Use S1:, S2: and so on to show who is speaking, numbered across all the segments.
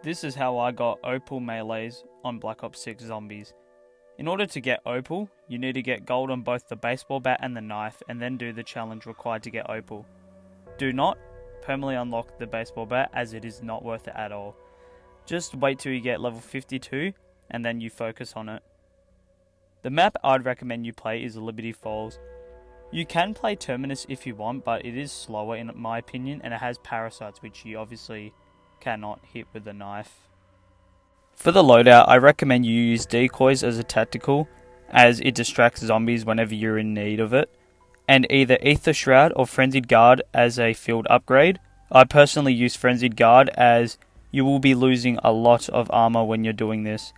S1: This is how I got Opal melees on Black Ops 6 Zombies. In order to get Opal, you need to get gold on both the baseball bat and the knife, and then do the challenge required to get Opal. Do not permanently unlock the baseball bat, as it is not worth it at all. Just wait till you get level 52, and then you focus on it. The map I'd recommend you play is Liberty Falls. You can play Terminus if you want, but it is slower in my opinion, and it has parasites which you obviously cannot hit with a knife. For the loadout, I recommend you use decoys as a tactical, as it distracts zombies whenever you're in need of it, and either Ether Shroud or Frenzied Guard as a field upgrade. I personally use Frenzied Guard as you will be losing a lot of armor when you're doing this.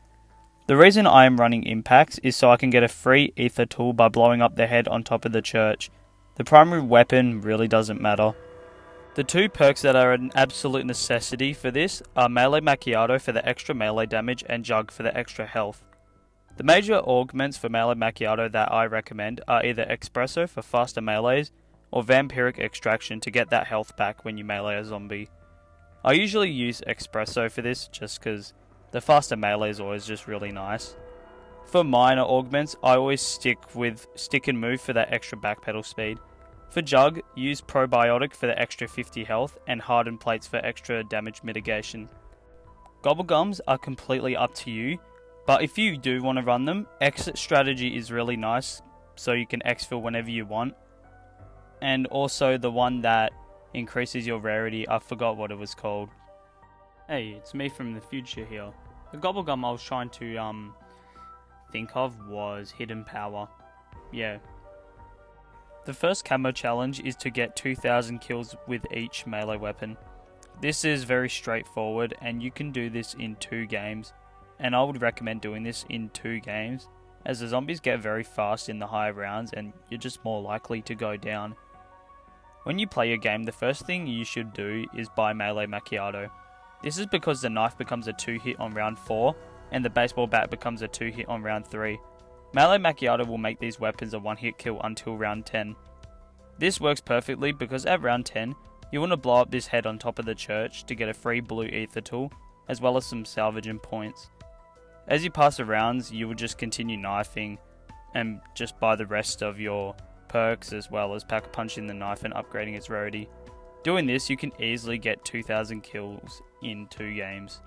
S1: The reason I am running impacts is so I can get a free ether tool by blowing up the head on top of the church. The primary weapon really doesn't matter. The two perks that are an absolute necessity for this are Melee Macchiato for the extra melee damage and Jug for the extra health. The major augments for Melee Macchiato that I recommend are either Espresso for faster melees or Vampiric Extraction to get that health back when you melee a zombie. I usually use Espresso for this just because the faster melee is always just really nice. For minor augments, I always stick with Stick and Move for that extra backpedal speed. For Jug, use Probiotic for the extra 50 health and Hardened Plates for extra damage mitigation. Gobblegums are completely up to you, but if you do want to run them, Exit Strategy is really nice, so you can exfil whenever you want. And also the one that increases your rarity, I forgot what it was called. Hey, it's me from the future here. The Gobblegum I was trying to think of was Hidden Power. Yeah. The first camo challenge is to get 2,000 kills with each melee weapon. This is very straightforward and you can do this in 2 games. And I would recommend doing this in 2 games, as the zombies get very fast in the higher rounds and you're just more likely to go down. When you play your game, the first thing you should do is buy Melee Macchiato. This is because the knife becomes a 2-hit on round 4, and the baseball bat becomes a 2-hit on round 3. Melee Macchiato will make these weapons a 1-hit kill until round 10. This works perfectly because at round 10, you want to blow up this head on top of the church to get a free blue ether tool, as well as some salvage and points. As you pass the rounds, you will just continue knifing, and just buy the rest of your perks as well as pack punching the knife and upgrading its rarity. Doing this, you can easily get 2,000 kills in 2 games.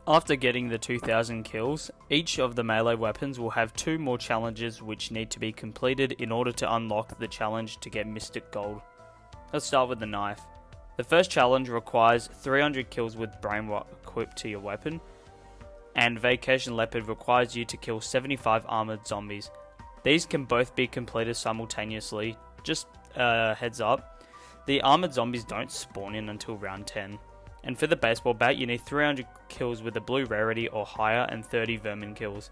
S1: After getting the 2,000 kills, each of the melee weapons will have 2 more challenges which need to be completed in order to unlock the challenge to get Mystic Gold. Let's start with the knife. The first challenge requires 300 kills with Brainrot equipped to your weapon, and Vacation Leopard requires you to kill 75 armored zombies. These can both be completed simultaneously. Just heads up. The armored zombies don't spawn in until round 10. And for the baseball bat, you need 300 kills with a blue rarity or higher and 30 vermin kills.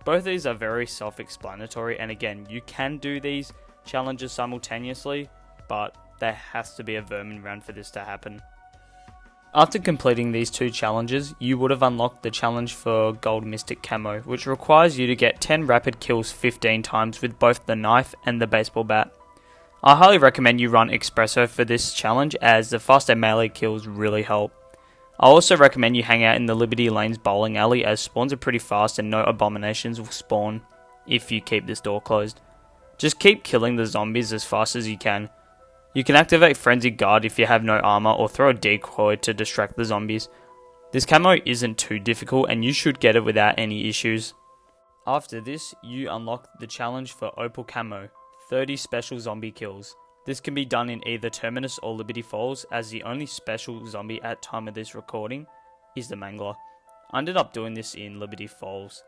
S1: Both of these are very self-explanatory, and again, you can do these challenges simultaneously, but there has to be a vermin round for this to happen. After completing these 2 challenges, you would have unlocked the challenge for Gold Mystic Camo, which requires you to get 10 rapid kills 15 times with both the knife and the baseball bat. I highly recommend you run Espresso for this challenge, as the faster melee kills really help. I also recommend you hang out in the Liberty Lanes bowling alley, as spawns are pretty fast and no abominations will spawn if you keep this door closed. Just keep killing the zombies as fast as you can. You can activate Frenzied Guard if you have no armor, or throw a decoy to distract the zombies. This camo isn't too difficult and you should get it without any issues. After this, you unlock the challenge for Opal Camo, 30 special zombie kills. This can be done in either Terminus or Liberty Falls, as the only special zombie at time of this recording is the Mangler. I ended up doing this in Liberty Falls.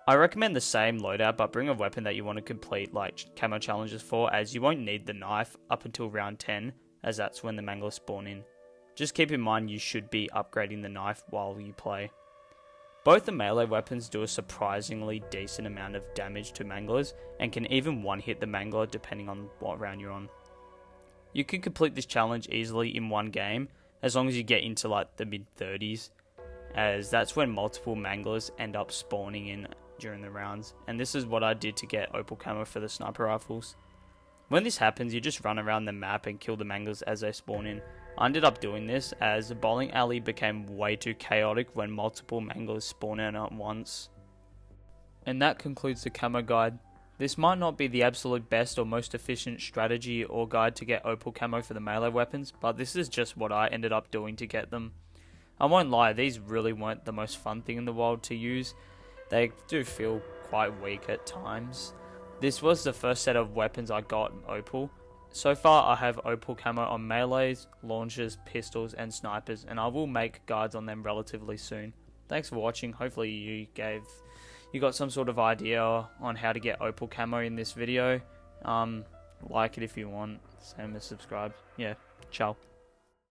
S1: I recommend the same loadout, but bring a weapon that you want to complete like camo challenges for, as you won't need the knife up until round 10, as that's when the Mangler spawn in. Just keep in mind you should be upgrading the knife while you play. Both the melee weapons do a surprisingly decent amount of damage to Manglers, and can even one-hit the Mangler depending on what round you're on. You can complete this challenge easily in 1 game, as long as you get into like the mid-30s, as that's when multiple Manglers end up spawning in during the rounds, and this is what I did to get Opal Camo for the sniper rifles. When this happens, you just run around the map and kill the Manglers as they spawn in. I ended up doing this as the bowling alley became way too chaotic when multiple manglers spawn in at once. And that concludes the camo guide. This might not be the absolute best or most efficient strategy or guide to get opal camo for the melee weapons, but this is just what I ended up doing to get them. I won't lie, these really weren't the most fun thing in the world to use. They do feel quite weak at times. This was the first set of weapons I got opal. So far I have opal camo on melees, launchers, pistols and snipers, and I will make guides on them relatively soon. Thanks for watching. Hopefully you got some sort of idea on how to get opal camo in this video. Like it if you want, same as subscribe. Yeah, ciao.